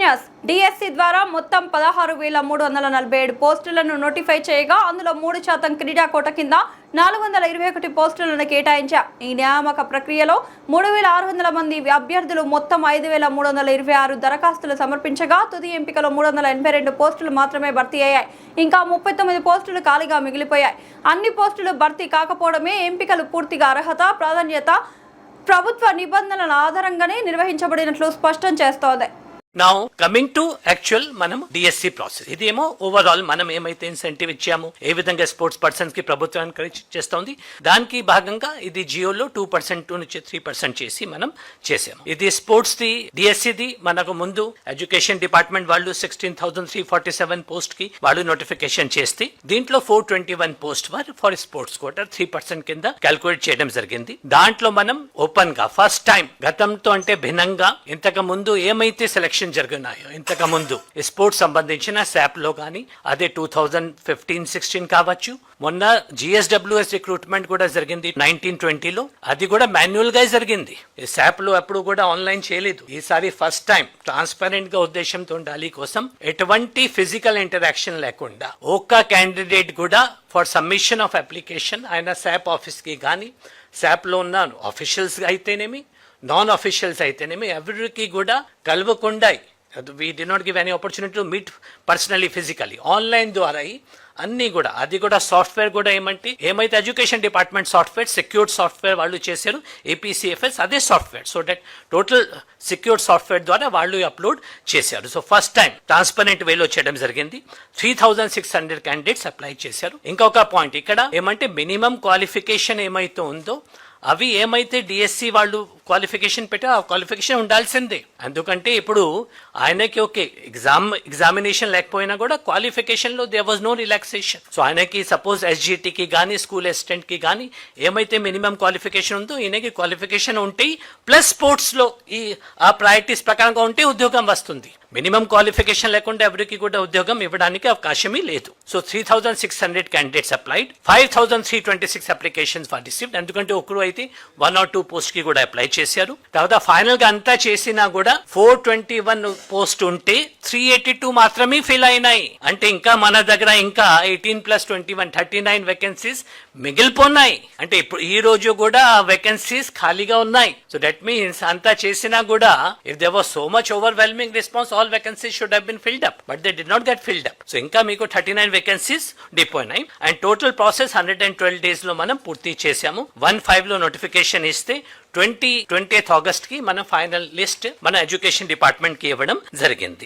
News. DSC ద్వారా మొత్తం 16,347 పోస్టులను నోటిఫై చేయగా అందులో 3% క్రీడా కోట కింద 421 పోస్టులను కేటాయించారు. ఈ నియామక ప్రక్రియలో 3,600 మంది అభ్యర్థులు మొత్తం 5,326 దరఖాస్తులు సమర్పించగా తుది ఎంపికలో 382 పోస్టులు మాత్రమే భర్తీ అయ్యాయి. ఇంకా 39 పోస్టులు ఖాళీగా మిగిలిపోయాయి. అన్ని పోస్టులు భర్తీ కాకపోవడమే ఎంపికలు పూర్తిగా అర్హత, ప్రాధాన్యత ప్రభుత్వ నిబంధనల ఆధారంగానే నిర్వహించబడినట్లు స్పష్టం చేస్తోంది. నౌ కమింగ్ టు యాక్చువల్ మనం డిఎస్సి ప్రాసెస్. ఇదేమో ఓవరాల్ మనం ఏమైతే ఇన్సెంటివ్ ఇచ్చామో, ఏ విధంగా స్పోర్ట్స్ పర్సన్స్ కి ప్రభుత్వం ఎంకరేజ్ చేస్తోంది, దానికి భాగంగా ఇది జియోలో 2% నుంచి 3% చేసి మనం చేసాము. ఇది స్పోర్ట్స్ ది డిఎస్సిది మనకు ముందు ఎడ్యుకేషన్ డిపార్ట్మెంట్ వాళ్ళు 16,347 పోస్ట్ కి వాళ్ళు నోటిఫికేషన్ చేస్తే దీంట్లో 421 పోస్ట్ ఫర్ స్పోర్ట్స్ కోటా 3% కింద క్యాల్కులేట్ చేయడం జరిగింది. దాంట్లో మనం ఓపెన్ గా ఫస్ట్ టైం గతంతో అంటే భిన్నంగా ఇంతకు ముందు ఏమైతే సెలక్షన్ జరిగినాయో ఇంతకు ముందు స్పోర్ట్స్ సంబంధించిన శాప్ లో కానీ అదే 2015-16 కావచ్చు, మొన్న జిఎస్డబ్ల్యూఎస్ రిక్రూట్మెంట్ కూడా జరిగింది 19-20లో, అది కూడా మాన్యువల్ గా జరిగింది. ఈ శాప్ లో అప్పుడు కూడా ఆన్లైన్ చేయలేదు. ఈసారి ఫస్ట్ టైం ట్రాన్స్పరెంట్ గా ఉద్దేశంతో ఉండాలి కోసం ఎటువంటి ఫిజికల్ ఇంటరాక్షన్ లేకుండా ఒక్క క్యాండిడేట్ కూడా ఫర్ సబ్మిషన్ ఆఫ్ అప్లికేషన్ ఆయన శాప్ ఆఫీస్ కి కానీ శాప్ లో ఉన్న ఆఫీషియల్స్ అయితేనేమి నాన్ ఆఫీషియల్స్ అయితేనేమి ఎవరికి కూడా కలవకుండా we did not give any opportunity to meet personally physically online ద్వారా అన్ని కూడా అది కూడా సాఫ్ట్వేర్ కూడా ఏమైతే education department software secured software వాళ్ళు చేశారు ఏపీసీఎఫ్ఎస్ అదే software. So that total secured software ద్వారా వాళ్ళు అప్లోడ్ చేశారు. సో ఫస్ట్ టైం ట్రాన్స్పరెంట్ వేలో చేయడం జరిగింది. 3,600 క్యాండిడేట్స్ అప్లై చేశారు. ఇంకొక పాయింట్ ఇక్కడ ఏమంటే మినిమం క్వాలిఫికేషన్ ఏమైతే ఉందో అవి ఏమైతే డిఎస్సి వాళ్ళు క్వాలిఫికేషన్ పెట్టారో ఆ క్వాలిఫికేషన్ ఉండాల్సిందే. ఎందుకంటే ఇప్పుడు ఆయనకి ఓకే ఎగ్జామినేషన్ లేకపోయినా కూడా క్వాలిఫికేషన్ లో there was no relaxation. So ఆయనకి సపోజ్ ఎస్జిటికి కానీ స్కూల్ అసిస్టెంట్ కి కానీ ఏమైతే మినిమం క్వాలిఫికేషన్ ఉందో ఈయనకి క్వాలిఫికేషన్ ఉంటే ప్లస్ స్పోర్ట్స్ లో ఆ ప్రయారిటీస్ ప్రకారంగా ఉంటే ఉద్యోగం వస్తుంది. మినిమం క్వాలిఫికేషన్ లేకుండా ఎవరికి కూడా ఉద్యోగం ఇవ్వడానికి అవకాశమే లేదు. So 3,600 candidates applied, 5,326 applications for received. ఎందుకంటే ఒకరు అయితే 1 or 2 పోస్ట్ కి కూడా అప్లై చేశారు. తర్వాత ఫైనల్ గా అంతా చేసినా కూడా 421 పోస్ట్ ఉంటే 382 మాత్రమే ఫిల్ అయినాయి. అంటే ఇంకా మన దగ్గర ఇంకా 18+21 39 వేకెన్సీస్ మిగిలిపోన్నాయి. అంటే ఇప్పుడు ఈ రోజు కూడా వేకెన్సీస్ ఖాళీగా ఉన్నాయి. సో దట్ మీన్స్ అంతా చేసినా కూడా if there was so much overwhelming response all vacancies should have been filled up, but they did not get filled up. So ఇంకా మీకు 39 vacancies డిపోయినాయి. అండ్ టోటల్ ప్రాసెస్ 112 days లో మనం పూర్తి చేసాము. 1/5 లో నోటిఫికేషన్ ఇస్తే 20th August కి మన ఫైనల్ లిస్ట్ మన ఎడ్యుకేషన్ డిపార్ట్మెంట్ కి ఇవ్వడం జరిగింది.